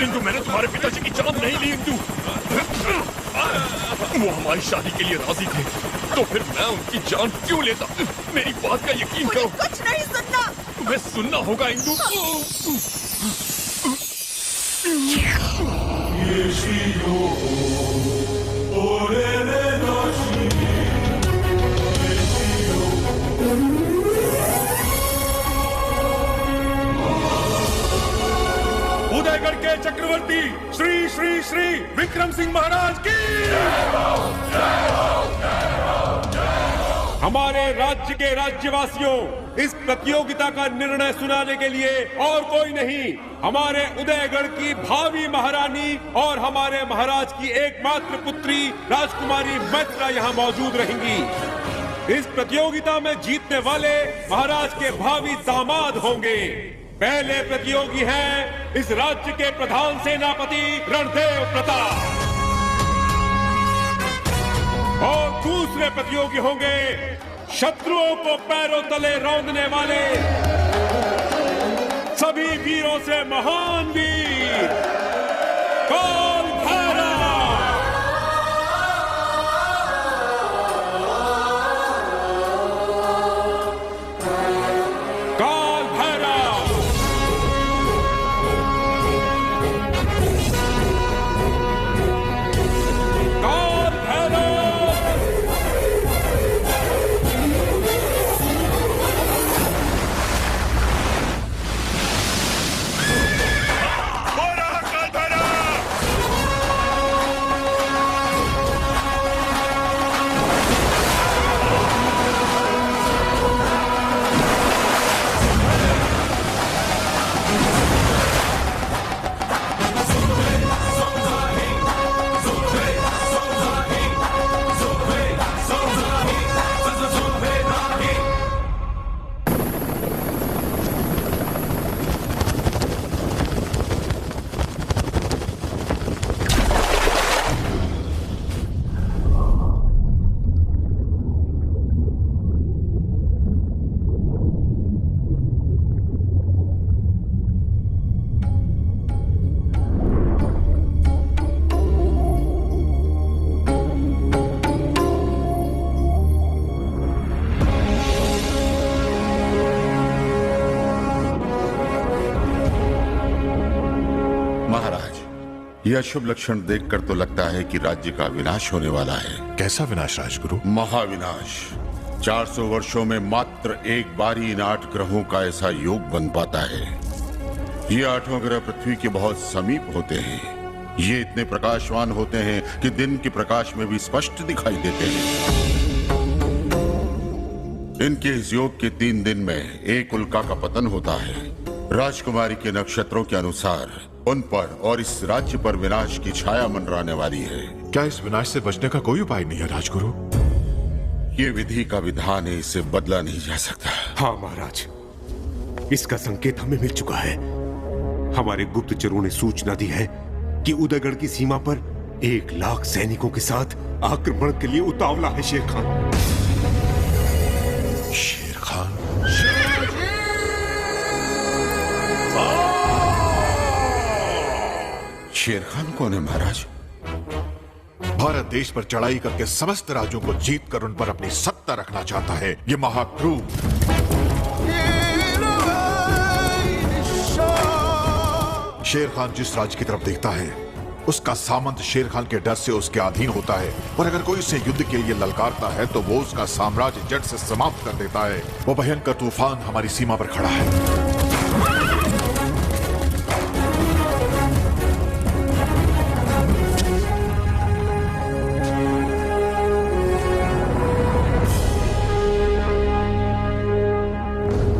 इंदु, मैंने तुम्हारे पिताजी की जान नहीं ली इंदु। वो हमारी शादी के लिए राजी थे, तो फिर मैं उनकी जान क्यों लेता? मेरी बात का यकीन करो। कुछ नहीं सुनना। तुम्हें सुनना होगा इंदु। उदयगढ़ के चक्रवर्ती श्री श्री श्री विक्रम सिंह महाराज की। हमारे राज्य के राज्यवासियों, इस प्रतियोगिता का निर्णय सुनाने के लिए और कोई नहीं, हमारे उदयगढ़ की भावी महारानी और हमारे महाराज की एकमात्र पुत्री राजकुमारी मैत्रा यहाँ मौजूद रहेंगी। इस प्रतियोगिता में जीतने वाले महाराज के भावी दामाद होंगे। पहले प्रतियोगी हैं इस राज्य के प्रधान सेनापति रणदेव प्रताप और दूसरे प्रतियोगी होंगे शत्रुओं को पैरों तले रौंदने वाले सभी वीरों से महान वीर काल भैरव। यह शुभ लक्षण देखकर तो लगता है कि राज्य का विनाश होने वाला है। कैसा विनाश राजगुरु? महाविनाश। 400 वर्षों में मात्र एक बार ही इन 8 ग्रहों का ऐसा योग बन पाता है। ये 8 ग्रह पृथ्वी के बहुत समीप होते हैं। ये इतने प्रकाशवान होते हैं कि दिन के प्रकाश में भी स्पष्ट दिखाई देते हैं। इनके इस योग के 3 दिन में एक उल्का का पतन होता है। राजकुमारी के नक्षत्रों के अनुसार उन पर और इस राज्य पर विनाश की छाया मंडराने वाली है। क्या इस विनाश से बचने का कोई उपाय नहीं है राजगुरु? ये विधि का विधान है, इसे बदला नहीं जा सकता। हाँ महाराज, इसका संकेत हमें मिल चुका है। हमारे गुप्तचरों ने सूचना दी है कि उदयगढ़ की सीमा पर 1 लाख सैनिकों के साथ आक्रमण के लिए उतावला है शेर खान। शेर खान? शेर खान कौन है महाराज? भारत देश पर चढ़ाई करके समस्त राज्यों को जीत कर उन पर अपनी सत्ता रखना चाहता है ये महाक्रूर। शेर खान जिस राज्य की तरफ देखता है उसका सामंत शेर खान के डर से उसके अधीन होता है, और अगर कोई उसे युद्ध के लिए ललकारता है तो वो उसका साम्राज्य जड़ से समाप्त कर देता है। वो भयंकर तूफान हमारी सीमा पर खड़ा है।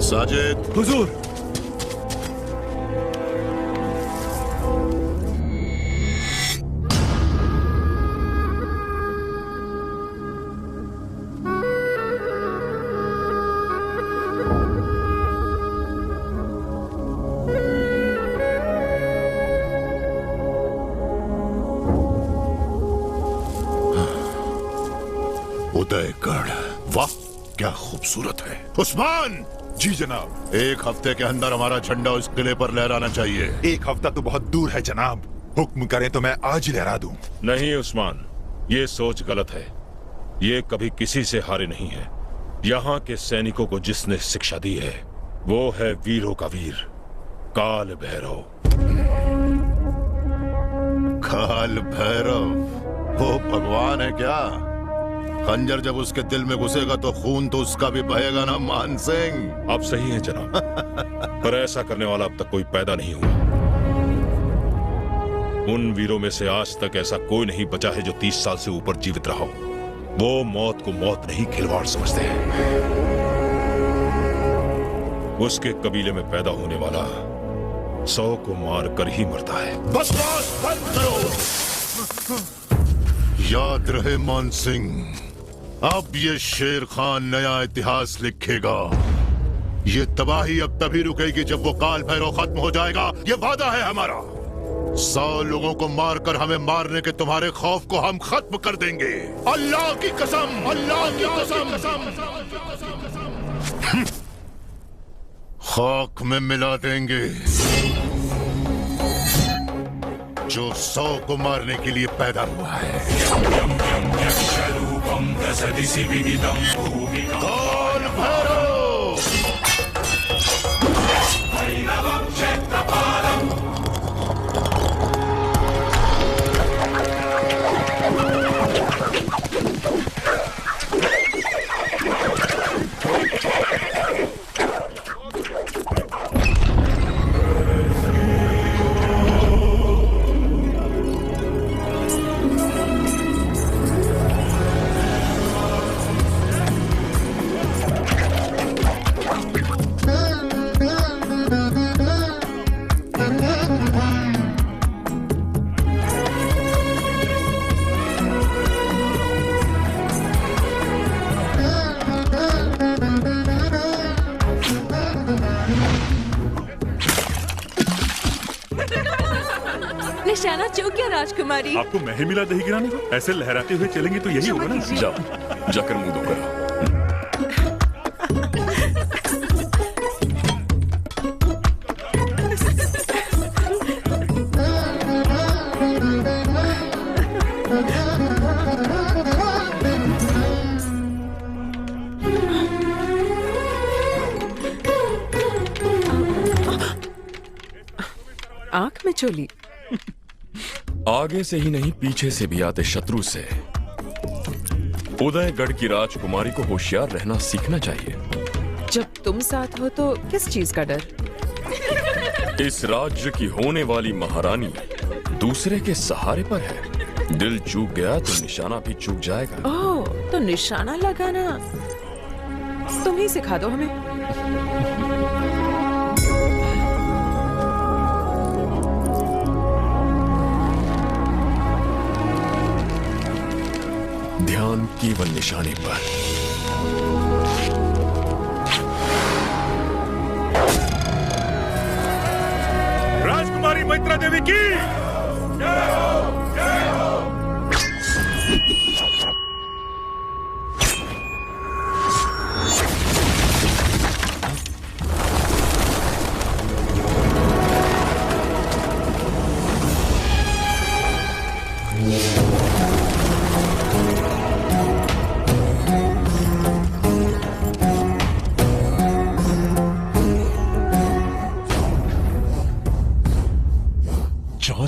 साजिद। हुजूर। उदयगढ़, वाह क्या खूबसूरत है। उस्मान! जी जनाब। 1 हफ्ते के अंदर हमारा झंडा उस किले पर लहराना चाहिए। 1 हफ्ता तो बहुत दूर है जनाब, हुक्म करें तो मैं आज ही लहरा दूं। नहीं उस्मान, ये सोच गलत है। ये कभी किसी से हारे नहीं है। यहाँ के सैनिकों को जिसने शिक्षा दी है वो है वीरों का वीर, काल भैरव। काल भैरव वो भगवान है क्या? खंजर जब उसके दिल में घुसेगा तो खून तो उसका भी बहेगा ना मान सिंह। आप सही हैं जनाब, पर ऐसा करने वाला अब तक कोई पैदा नहीं हुआ। उन वीरों में से आज तक ऐसा कोई नहीं बचा है जो 30 साल से ऊपर जीवित रहा हो। वो मौत को मौत नहीं खिलवाड़ समझते हैं। उसके कबीले में पैदा होने वाला 100 को मार कर ही मरता है। बकवास बंद करो। याद रहे मान सिंह, अब ये शेर खान नया इतिहास लिखेगा। ये तबाही अब तभी रुकेगी जब वो काल भैरव खत्म हो जाएगा। ये वादा है हमारा। 100 लोगों को मारकर हमें मारने के तुम्हारे खौफ को हम खत्म कर देंगे। अल्लाह की कसम, अल्लाह की कसम। खाक में मिला देंगे जो 100 को मारने के लिए पैदा हुआ है। काल भैरव! निशाना चूक गया राजकुमारी। आपको मैं ही मिला दही गिराने को? ऐसे लहराते हुए चलेंगे तो यही होगा ना। जाओ, जाकर मुंह धो करो। आंख में चोली। आगे से ही नहीं पीछे से भी आते शत्रु से उदयगढ़ की राजकुमारी को होशियार रहना सीखना चाहिए। जब तुम साथ हो तो किस चीज का डर? इस राज्य की होने वाली महारानी दूसरे के सहारे पर है। दिल चूक गया तो निशाना भी चूक जाएगा। ओह, तो निशाना लगाना तुम ही सिखा दो हमें। ध्यान केवल निशाने पर। राजकुमारी मैत्रा देवी की जय हो, जय हो।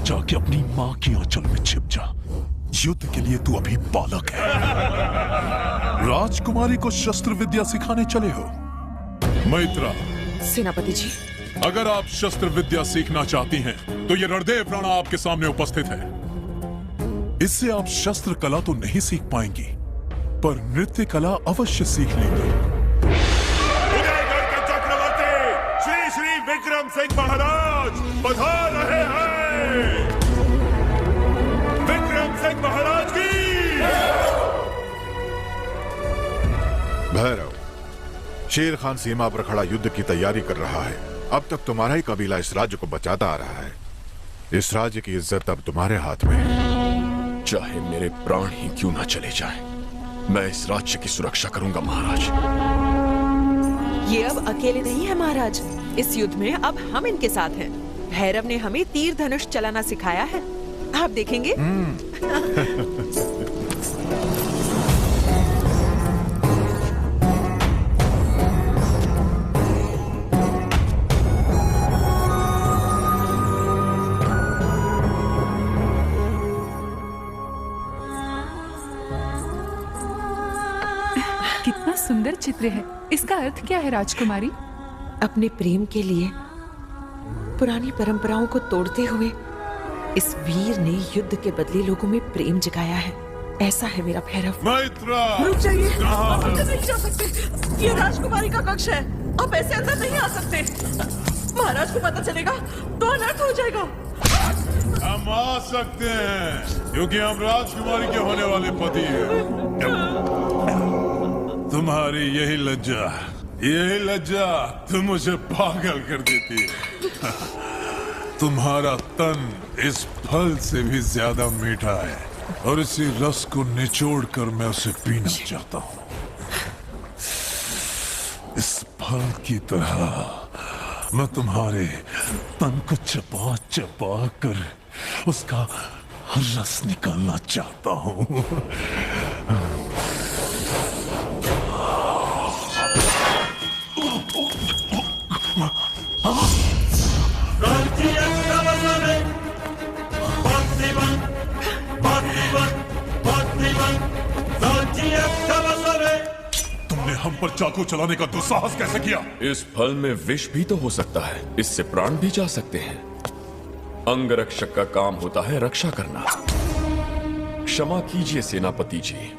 जाके अपनी मां की आंचल में छिप जा। युद्ध के लिए तू अभी बालक है। राजकुमारी को शस्त्र विद्या सिखाने चले हो? मैत्रा, सेनापति जी, अगर आप शस्त्र विद्या सीखना चाहती हैं, तो ये रणदेव राणा आपके सामने उपस्थित है। इससे आप शस्त्र कला तो नहीं सीख पाएंगी, पर नृत्य कला अवश्य सीख लेंगी। उदयगढ़ के चक्रवर्ती श्री श्री विक्रम सिंह महाराज पधार रहे हैं। विक्रम सिंह महाराज की भैरव, शेर खान सीमा पर खड़ा युद्ध की तैयारी कर रहा है। अब तक तुम्हारा ही कबीला इस राज्य को बचाता आ रहा है। इस राज्य की इज्जत अब तुम्हारे हाथ में है। चाहे मेरे प्राण ही क्यों ना चले जाएं, मैं इस राज्य की सुरक्षा करूंगा महाराज। ये अब अकेले नहीं है महाराज। इस युद्ध में अब हम इनके साथ हैं। भैरव ने हमें तीर धनुष चलाना सिखाया है, आप देखेंगे। कितना सुंदर चित्र है। इसका अर्थ क्या है राजकुमारी? अपने प्रेम के लिए पुरानी परंपराओं को तोड़ते हुए इस वीर ने युद्ध के बदले लोगों में प्रेम जगाया है। ऐसा है मेरा भैरव। मैत्रा, रुक जाइए, आप अंदर नहीं जा सकते। ये राजकुमारी का कक्ष है, आप ऐसे अंदर नहीं आ सकते। महाराज को पता चलेगा तो अनर्थ हो जाएगा। हम आ सकते हैं क्योंकि हम राजकुमारी के होने वाले पति हैं। तुम्हारी यही लज्जा तुम मुझे पागल कर देती है। तुम्हारा तन इस फल से भी ज्यादा मीठा है और इसी रस को निचोड़कर मैं उसे पीना चाहता हूँ। इस फल की तरह मैं तुम्हारे तन को चबा चबा कर उसका रस निकालना चाहता हूँ। तुमने हम पर चाकू चलाने का दुस्साहस कैसे किया? इस फल में विष भी तो हो सकता है, इससे प्राण भी जा सकते हैं। अंगरक्षक का काम होता है रक्षा करना। क्षमा कीजिए सेनापति जी,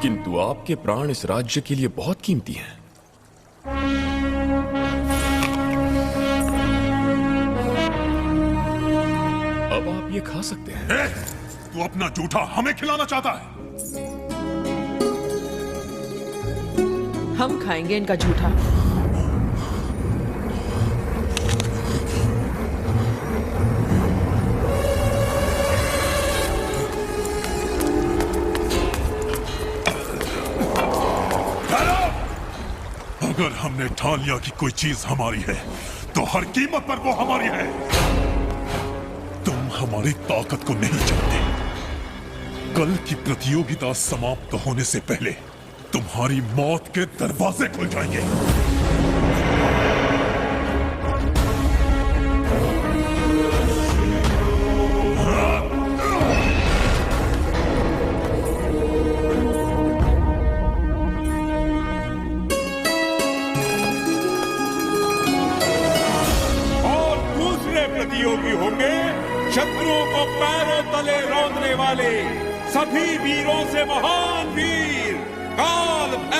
किंतु आपके प्राण इस राज्य के लिए बहुत कीमती हैं। अब आप ये खा सकते हैं। तू अपना जूठा हमें खिलाना चाहता है? हम खाएंगे इनका जूठा। अगर हमने ठान लिया कि कोई चीज हमारी है, तो हर कीमत पर वो हमारी है। तुम हमारी ताकत को नहीं जानते। कल की प्रतियोगिता समाप्त होने से पहले तुम्हारी मौत के दरवाजे खुल जाएंगे। प्रतियोगी होंगे शत्रुओं को पैरों तले रौंदने वाले सभी वीरों से महान वीर काल